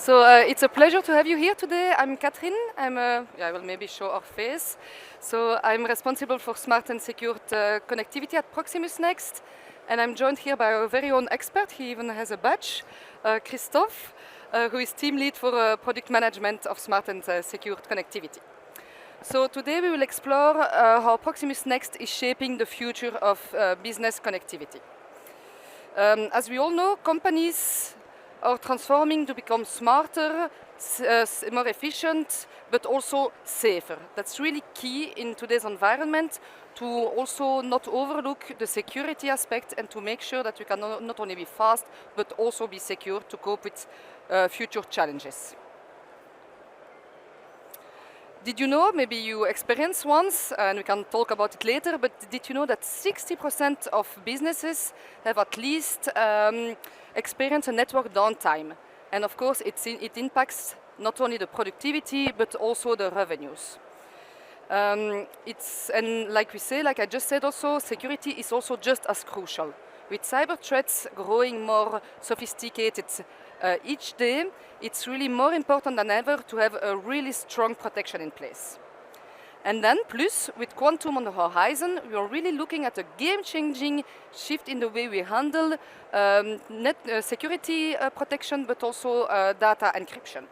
It's a pleasure to have you here today. I'm Cathérine. I will maybe show our face. So I'm responsible for smart and secured connectivity at Proximus Next. And I'm joined here by our very own expert. He even has a badge, Kristof, who is team lead for product management of smart and secured connectivity. So today we will explore how Proximus Next is shaping the future of business connectivity. As we all know, companies are transforming to become smarter, more efficient, but also safer. That's really key in today's environment to also not overlook the security aspect and to make sure that we can not only be fast, but also be secure to cope with future challenges. Did you know, maybe you experienced once, and we can talk about it later, but did you know that 60% of businesses have at least experienced a network downtime? And of course, it impacts not only the productivity, but also the revenues. And like we say, like I just said also, security is also just as crucial. With cyber threats growing more sophisticated each day, it's really more important than ever to have a really strong protection in place. And then, plus, with quantum on the horizon, we are really looking at a game-changing shift in the way we handle security protection, but also data encryption.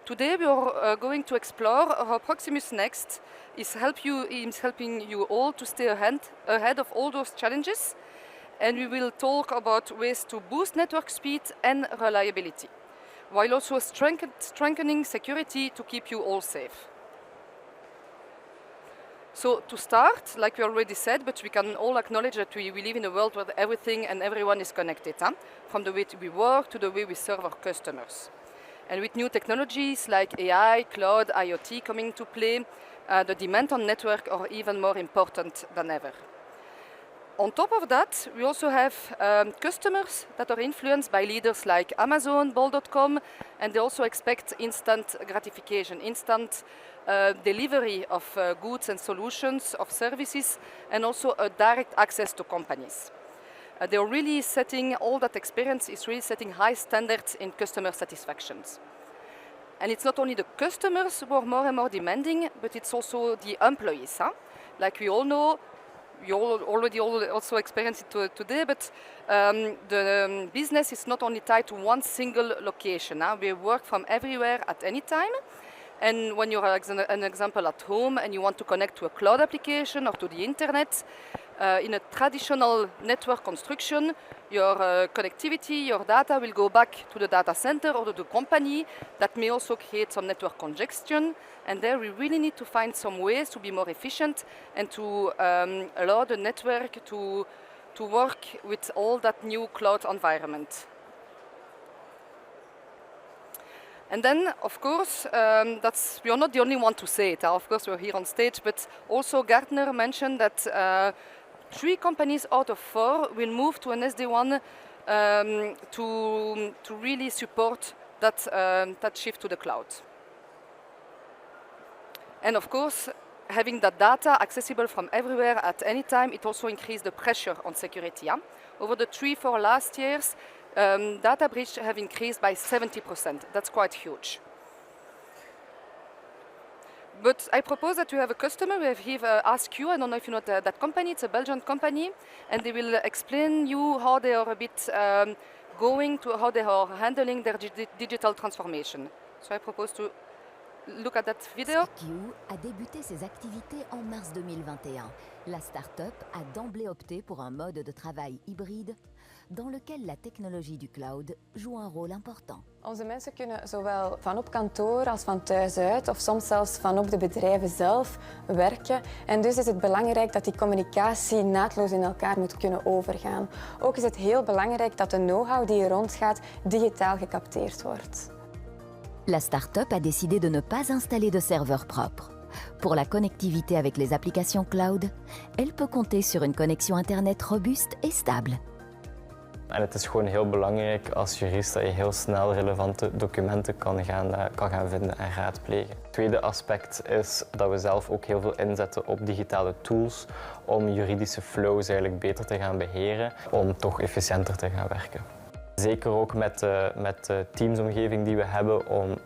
Today, we are going to explore how Proximus Next is helping you all to stay ahead of all those challenges. And we will talk about ways to boost network speed and reliability, while also strengthening security to keep you all safe. So to start, like we already said, but we can all acknowledge that we live in a world where everything and everyone is connected, from the way we work to the way we serve our customers. And with new technologies like AI, cloud, IoT coming to play, the demand on network are even more important than ever. On top of that, we also have customers that are influenced by leaders like Amazon, Bol.com, and they also expect instant gratification, instant delivery of goods and solutions, of services, and also a direct access to companies. They are really setting, all that experience is really setting high standards in customer satisfaction. And it's not only the customers who are more and more demanding, but it's also the employees. Like we all know, you already also experienced it today, but the business is not only tied to one single location. We work from everywhere at any time. And when you're, an example, at home and you want to connect to a cloud application or to the internet, in a traditional network construction, your connectivity, your data will go back to the data center or to the company. That may also create some network congestion. And there we really need to find some ways to be more efficient and to allow the network to work with all that new cloud environment. And then, of course, we are not the only one to say it. Of course, we're here on stage, but also Gartner mentioned that 3 companies out of 4 will move to an SD-WAN to really support that shift to the cloud. And of course, having that data accessible from everywhere at any time, it also increased the pressure on security. Over the 3-4 last years, data breaches have increased by 70%. That's quite huge. But I propose that you have a customer. We have here Ask You. I don't know if you know that company. It's a Belgian company, and they will explain you how they are a bit how they are handling their digital transformation. So I propose to look at that video. Ask You a débuté ses activités en mars 2021. La start-up a d'emblée opté pour un mode de travail hybride dans lequel la technologie du cloud joue een rol important. Onze mensen kunnen zowel van op kantoor als van thuis uit of soms zelfs van op de bedrijven zelf werken. En dus is het belangrijk dat die communicatie naadloos in elkaar moet kunnen overgaan. Ook is het heel belangrijk dat de know-how die er rondgaat digitaal gecapteerd wordt. La start-up a décidé de ne pas installer de serveur propre. Pour la connectivité avec les applications cloud, elle peut compter sur une connexion internet robuste et stable. En het is gewoon heel belangrijk als jurist dat je heel snel relevante documenten kan gaan vinden en raadplegen. Het tweede aspect is dat we zelf ook heel veel inzetten op digitale tools om juridische flows eigenlijk beter te gaan beheren, om toch efficiënter te gaan werken. Zeker ook met de Teams-omgeving die we hebben om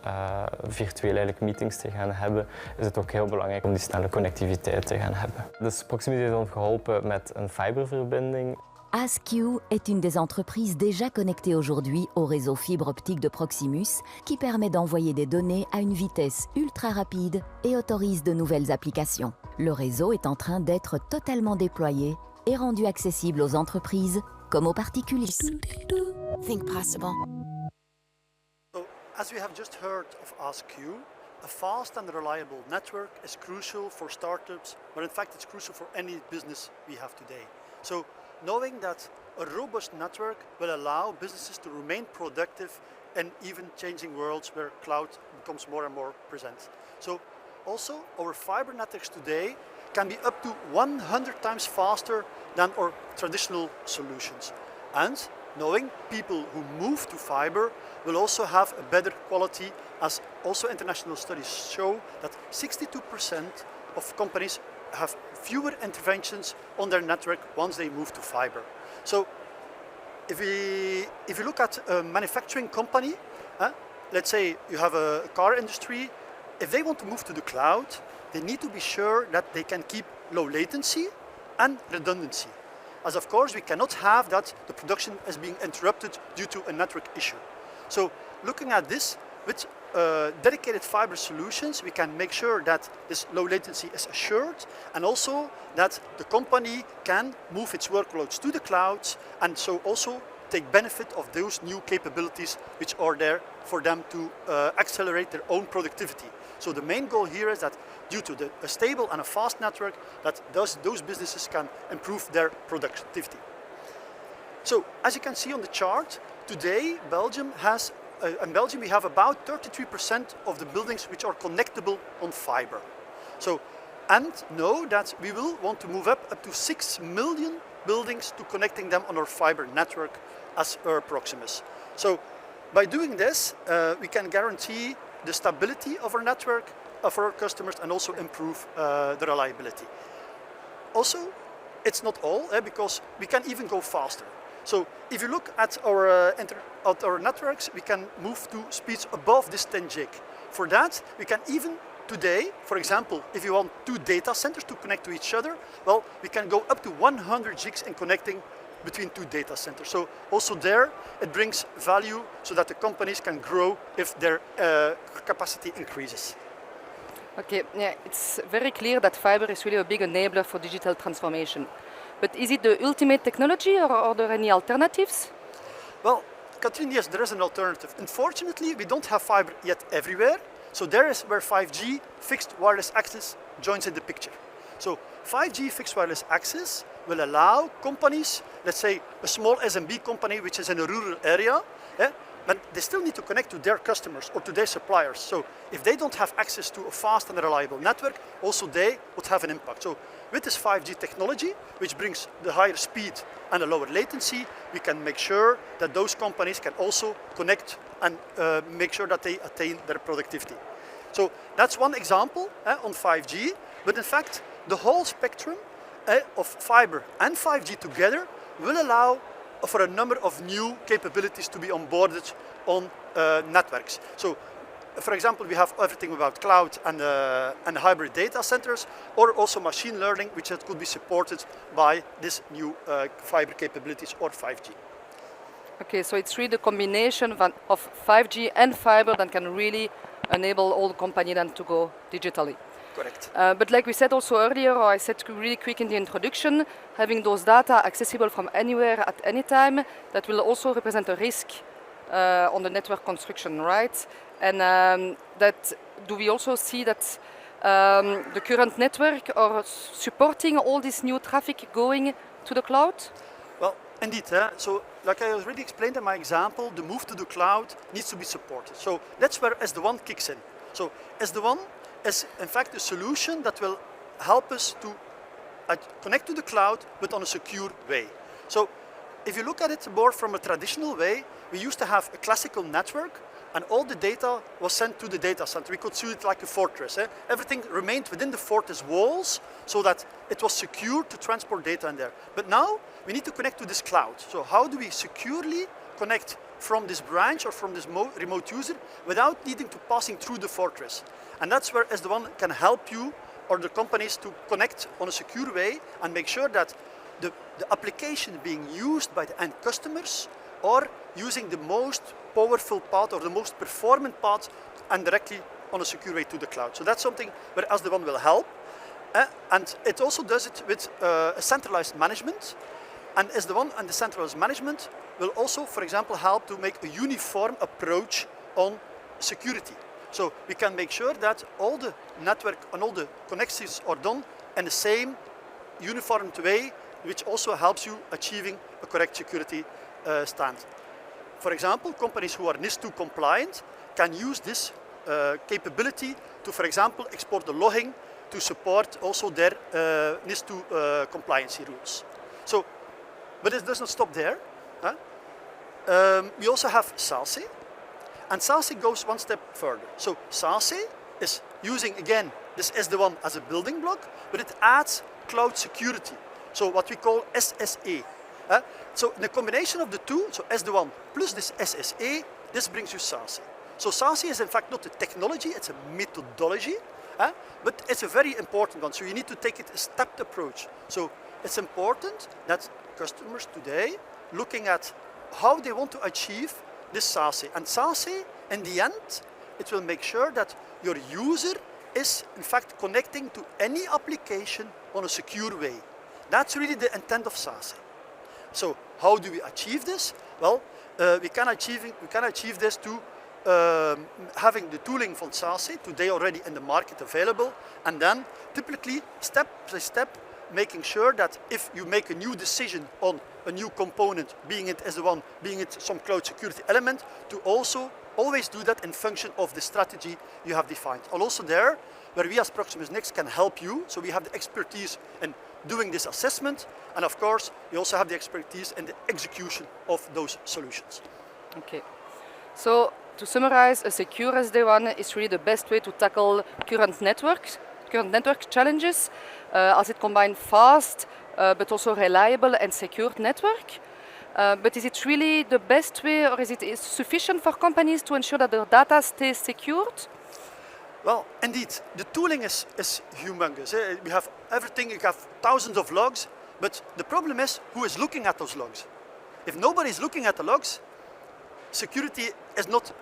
virtueel eigenlijk meetings te gaan hebben, is het ook heel belangrijk om die snelle connectiviteit te gaan hebben. Dus Proximus heeft ons geholpen met een fiberverbinding. ASQ est une des entreprises déjà connectées aujourd'hui au réseau fibre optique de Proximus qui permet d'envoyer des données à une vitesse ultra rapide et autorise de nouvelles applications. Le réseau est en train d'être totalement déployé et rendu accessible aux entreprises comme aux particuliers. Think possible. So, as we have just heard of AskQ, a fast and reliable network is crucial for startups, but in fact it's crucial for any business we have today. So, knowing that a robust network will allow businesses to remain productive in even changing worlds where cloud becomes more and more present. So, also our fiber networks today can be up to 100 times faster than our traditional solutions. And knowing people who move to fiber will also have a better quality, as also international studies show that 62% of companies have fewer interventions on their network once they move to fiber. So if you look at a manufacturing company, let's say you have a car industry, if they want to move to the cloud, they need to be sure that they can keep low latency and redundancy. As of course we cannot have that the production is being interrupted due to a network issue. So looking at this, with dedicated fiber solutions, we can make sure that this low latency is assured, and also that the company can move its workloads to the clouds, and so also take benefit of those new capabilities which are there for them to accelerate their own productivity. So the main goal here is that due to a stable and a fast network, that those businesses can improve their productivity. So as you can see on the chart, today Belgium has in Belgium we have about 33% of the buildings which are connectable on fiber. So, and know that we will want to move up to 6 million buildings to connecting them on our fiber network as Proximus. So by doing this, we can guarantee the stability of our network for our customers and also improve the reliability. Also, it's not all, because we can even go faster. So if you look at our networks, we can move to speeds above this 10 gig. For that, we can even today, for example, if you want 2 data centers to connect to each other, well, we can go up to 100 gigs in connecting between 2 data centers. So also there, it brings value so that the companies can grow if their capacity increases. Okay, yeah, it's very clear that fiber is really a big enabler for digital transformation. But is it the ultimate technology, or are there any alternatives? Well, Cathérine, yes, there is an alternative. Unfortunately, we don't have fiber yet everywhere. So there is where 5G fixed wireless access joins in the picture. So 5G fixed wireless access will allow companies, let's say a small SMB company which is in a rural area, but they still need to connect to their customers or to their suppliers. So if they don't have access to a fast and reliable network, also they would have an impact. So with this 5G technology, which brings the higher speed and a lower latency, we can make sure that those companies can also connect and make sure that they attain their productivity. So that's one example on 5G, but in fact, the whole spectrum of fiber and 5G together will allow for a number of new capabilities to be onboarded on networks. So, for example, we have everything about cloud and hybrid data centers, or also machine learning, which could be supported by this new fiber capabilities or 5G. Okay, so it's really the combination of 5G and fiber that can really enable all the company then to go digitally. Correct. But like we said also earlier, or I said really quick in the introduction, having those data accessible from anywhere at any time, that will also represent a risk on the network construction, right? And that do we also see that the current network are supporting all this new traffic going to the cloud? Well, indeed. So, like I already explained in my example, the move to the cloud needs to be supported. So that's where SD-WAN kicks in. So SD-WAN is in fact a solution that will help us to connect to the cloud, but on a secure way. So if you look at it more from a traditional way, we used to have a classical network and all the data was sent to the data center. We could see it like a fortress. Everything remained within the fortress walls so that it was secure to transport data in there. But now we need to connect to this cloud. So how do we securely connect from this branch or from this remote user without needing to passing through the fortress. And that's where SD-WAN can help you or the companies to connect on a secure way and make sure that the application being used by the end customers are using the most powerful path or the most performant path and directly on a secure way to the cloud. So that's something where SD-WAN will help. And it also does it with a centralized management. And SD-WAN and the centralized management will also, for example, help to make a uniform approach on security. So we can make sure that all the network and all the connections are done in the same uniformed way, which also helps you achieving a correct security stand. For example, companies who are NIS2 compliant can use this capability to, for example, export the logging to support also their NIS2 compliancy rules. So, but it does not stop there. We also have SASE, and SASE goes one step further. So SASE is using, again, this SD-WAN as a building block, but it adds cloud security. So what we call SSA. So the combination of the two, so SD-WAN plus this SSA, this brings you SASE. So SASE is in fact not a technology, it's a methodology, but it's a very important one. So you need to take it a stepped approach. So it's important that customers today looking at how they want to achieve this SASE. And SASE, in the end, it will make sure that your user is in fact connecting to any application on a secure way. That's really the intent of SASE. So how do we achieve this? Well, we can achieve this to having the tooling from SASE today already in the market available, and then typically step by step making sure that if you make a new decision on a new component, being it SD-WAN, being it some cloud security element, to also always do that in function of the strategy you have defined. And also there, where we as Proximus Next can help you, so we have the expertise in doing this assessment, and of course, we also have the expertise in the execution of those solutions. Okay. So, to summarize, a secure SD-WAN is really the best way to tackle current network challenges, as it combines fast, but also reliable and secure network. But is it really the best way, or is it sufficient for companies to ensure that their data stays secured? Well, indeed, the tooling is humongous. We have everything, you have thousands of logs, but the problem is who is looking at those logs. If nobody is looking at the logs, security is not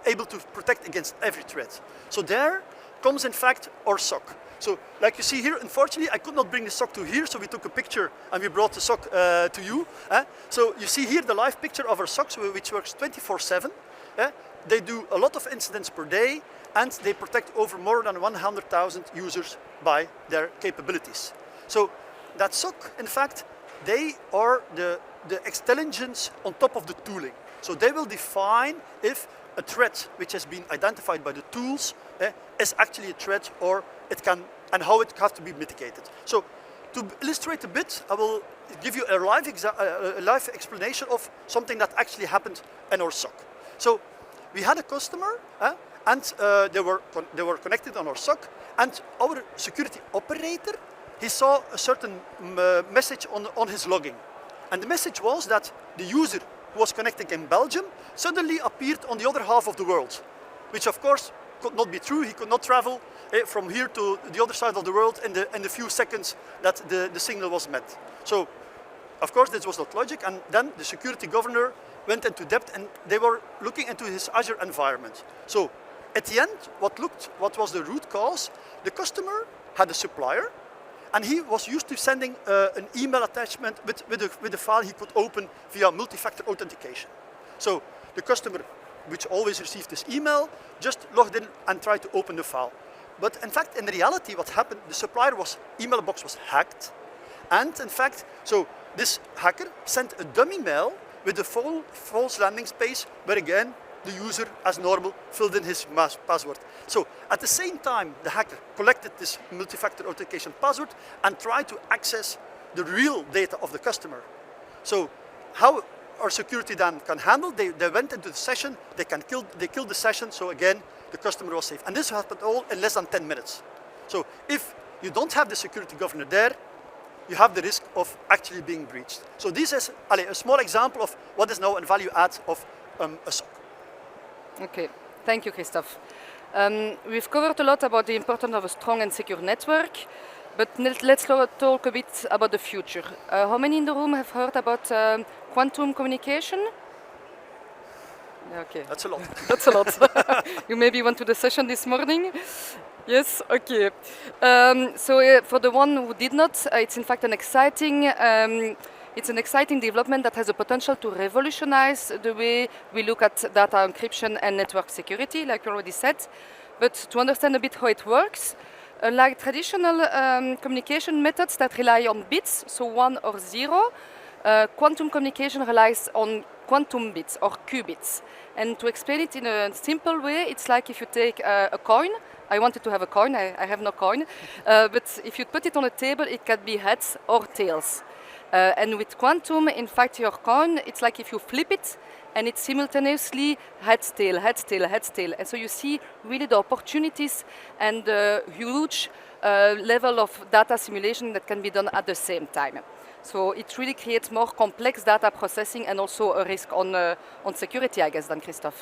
able to protect against every threat. So there comes in fact our SOC. So like you see here, unfortunately I could not bring the SOC to here, so we took a picture and we brought the SOC to you. So you see here the live picture of our SOC, which works 24/7. They do a lot of incidents per day, and they protect over more than 100,000 users by their capabilities. So that SOC, in fact, they are the intelligence on top of the tooling. So they will define if a threat which has been identified by the tools is actually a threat, or it can, and how it has to be mitigated. So to illustrate a bit, I will give you a live explanation of something that actually happened in our SOC. So we had a customer, and they were connected on our SOC, and our security operator, he saw a certain message on his logging. And the message was that the user who was connecting in Belgium suddenly appeared on the other half of the world, which of course could not be true. He could not travel from here to the other side of the world in the few seconds that the signal was met. So of course this was not logic, and then the security governor went into depth and they were looking into his Azure environment. So at the end, what was the root cause? The customer had a supplier, and he was used to sending an email attachment with a file he could open via multi-factor authentication. So the customer, which always received this email, just logged in and tried to open the file. But in fact, in reality, what happened, the supplier email box was hacked. And in fact, so this hacker sent a dummy mail with a false landing space, where again, the user, as normal, filled in his password. So at the same time, the hacker collected this multi-factor authentication password and tried to access the real data of the customer. So how our security then can handle, they went into the session, they killed the session, so again, the customer was safe. And this happened all in less than 10 minutes. So if you don't have the security governor there, you have the risk of actually being breached. So this is a small example of what is now a value add of a SOC. Okay, thank you, Kristof. We've covered a lot about the importance of a strong and secure network, but let's talk a bit about the future. How many in the room have heard about quantum communication? Okay. That's a lot. That's a lot. You maybe went to the session this morning? Yes, okay. So for the one who did not, it's in fact an exciting development that has the potential to revolutionize the way we look at data encryption and network security, like we already said. But to understand a bit how it works, unlike traditional communication methods that rely on bits, so 1 or 0, quantum communication relies on quantum bits or qubits. And to explain it in a simple way, it's like if you take a coin. I wanted to have a coin, I have no coin. But if you put it on a table, it can be heads or tails. And with quantum, in fact, your coin, it's like if you flip it, and it's simultaneously heads, tail, heads, tail, heads, tail. And so you see really the opportunities and the huge level of data simulation that can be done at the same time. So it really creates more complex data processing and also a risk on security, I guess, than Kristof.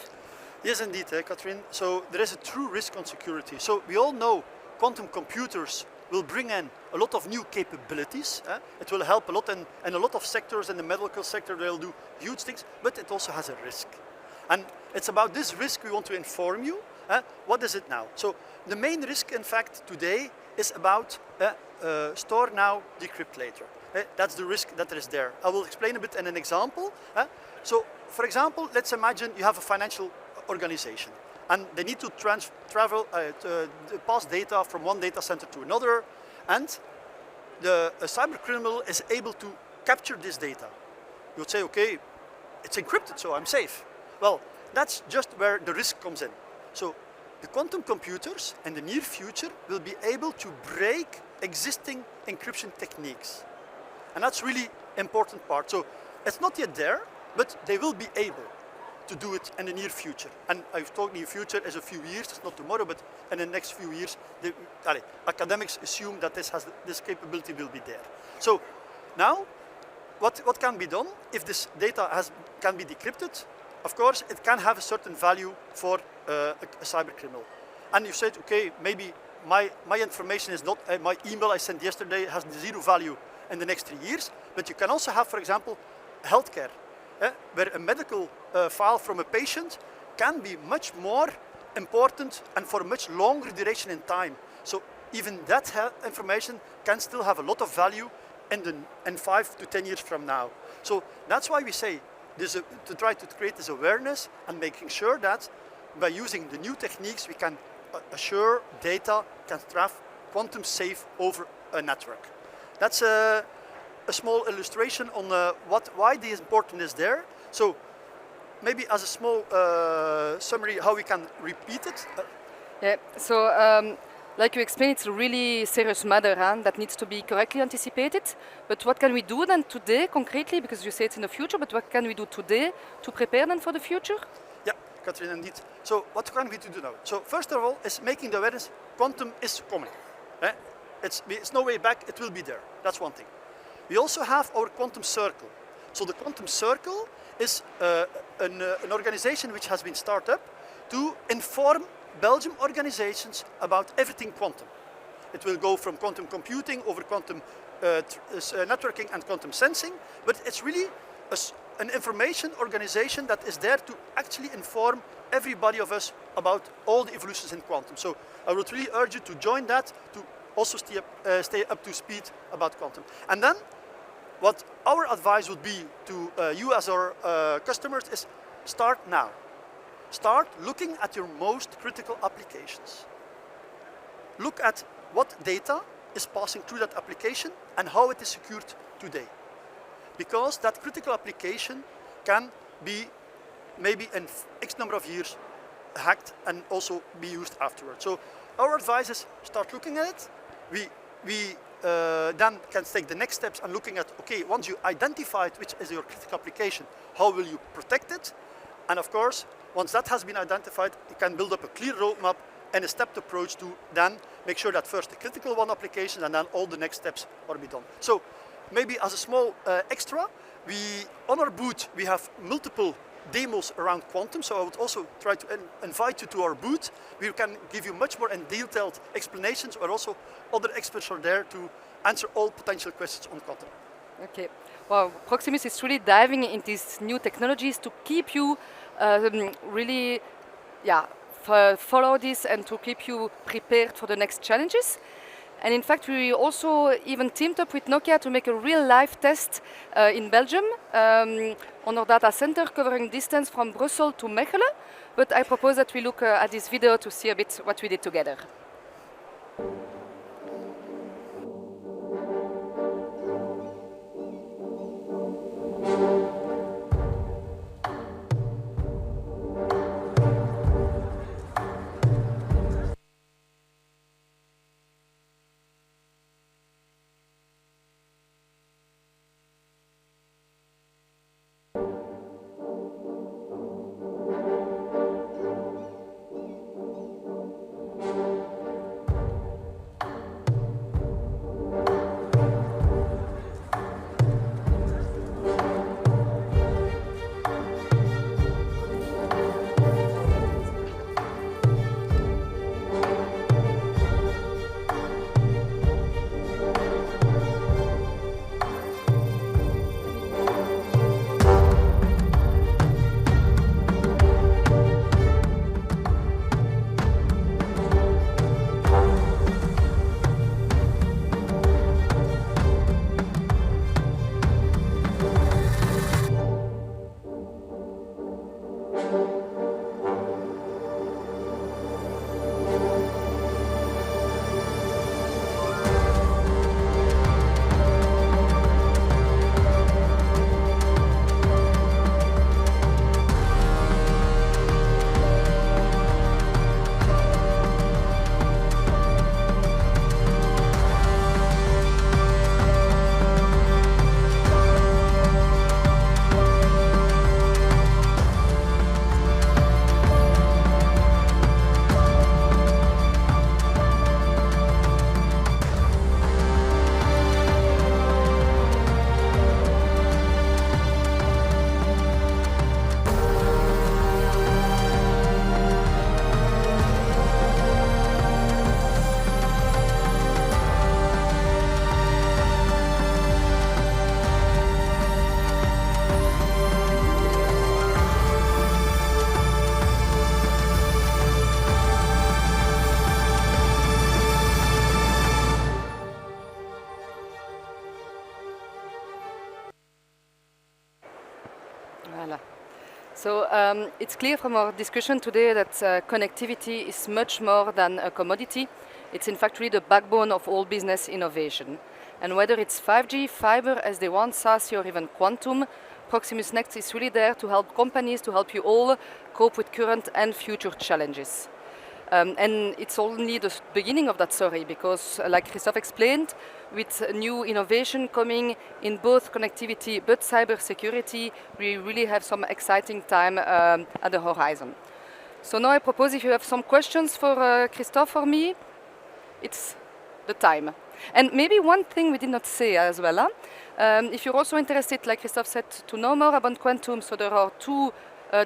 Yes, indeed, Cathérine. So there is a true risk on security. So we all know quantum computers will bring in a lot of new capabilities. It will help a lot in a lot of sectors. In the medical sector, they'll do huge things, but it also has a risk. And it's about this risk we want to inform you. What is it now? So the main risk, in fact, today is about store now, decrypt later. That's the risk that is there. I will explain a bit in an example. So, for example, let's imagine you have a financial organization and they need to pass data from one data center to another, and a cyber criminal is able to capture this data. You would say, okay, it's encrypted, so I'm safe. Well, that's just where the risk comes in. So the quantum computers in the near future will be able to break existing encryption techniques. And that's really important part. So it's not yet there, but they will be able to do it in the near future. And I've told near future is a few years, it's not tomorrow, but in the next few years, academics assume that this capability will be there. So now, what can be done if this data can be decrypted? Of course, it can have a certain value for a cyber criminal. And you said, okay, maybe my information is not, my email I sent yesterday has 0 value in the next 3 years, but you can also have, for example, healthcare, where a medical file from a patient can be much more important and for a much longer duration in time. So even that information can still have a lot of value in 5 to 10 years from now. So that's why we say to try to create this awareness and making sure that by using the new techniques we can assure data can travel quantum safe over a network. That's a small illustration on why the importance is there. So maybe as a small summary how we can repeat it. Yeah, so like you explained, it's a really serious matter that needs to be correctly anticipated. But what can we do then today concretely, because you say it's in the future, but what can we do today to prepare then for the future? Yeah, Cathérine, indeed. So what can we do now? So first of all is making the awareness quantum is coming. It's no way back, it will be there. That's one thing. We also have our quantum circle. So the quantum circle is an organization which has been started up to inform Belgian organizations about everything quantum. It will go from quantum computing over quantum networking and quantum sensing, but it's really an information organization that is there to actually inform everybody of us about all the evolutions in quantum. So I would really urge you to join that, to also stay up to speed about quantum. And then what our advice would be to you as our customers is start now. Start looking at your most critical applications. Look at what data is passing through that application and how it is secured today. Because that critical application can be maybe in X number of years hacked and also be used afterwards. So our advice is start looking at it. We then can take the next steps and looking at, okay, once you identified which is your critical application, how will you protect it? And of course, once that has been identified, you can build up a clear roadmap and a stepped approach to then make sure that first the critical one applications and then all the next steps are be done. So maybe as a small extra, on our booth we have multiple demos around quantum, so I would also try to invite you to our booth. We can give you much more detailed explanations, or also other experts are there to answer all potential questions on quantum. Okay. Well, Proximus is really diving into these new technologies to keep you really, follow this and to keep you prepared for the next challenges. And in fact, we also even teamed up with Nokia to make a real live test in Belgium on our data center, covering distance from Brussels to Mechelen. But I propose that we look at this video to see a bit what we did together. Voilà. So it's clear from our discussion today that connectivity is much more than a commodity. It's in fact really the backbone of all business innovation. And whether it's 5G, fiber, SD-WAN, SASE, or even quantum, Proximus Next is really there to help companies, to help you all cope with current and future challenges. And it's only the beginning of that story, because like Kristof explained, with new innovation coming in both connectivity but cybersecurity, we really have some exciting time at the horizon. So now I propose, if you have some questions for Kristof or me, it's the time. And maybe one thing we did not say as well, if you're also interested, like Kristof said, to know more about quantum, so there are two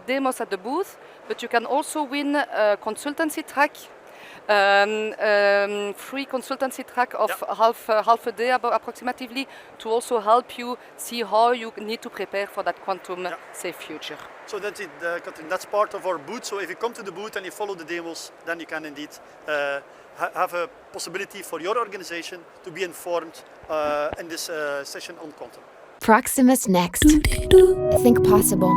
demos at the booth, but you can also win a consultancy track, free consultancy track of half a day approximately, to also help you see how you need to prepare for that quantum safe future. So that's it, Cathérine, that's part of our booth. So if you come to the booth and you follow the demos, then you can indeed have a possibility for your organization to be informed in this session on quantum. Proximus Next. Think possible.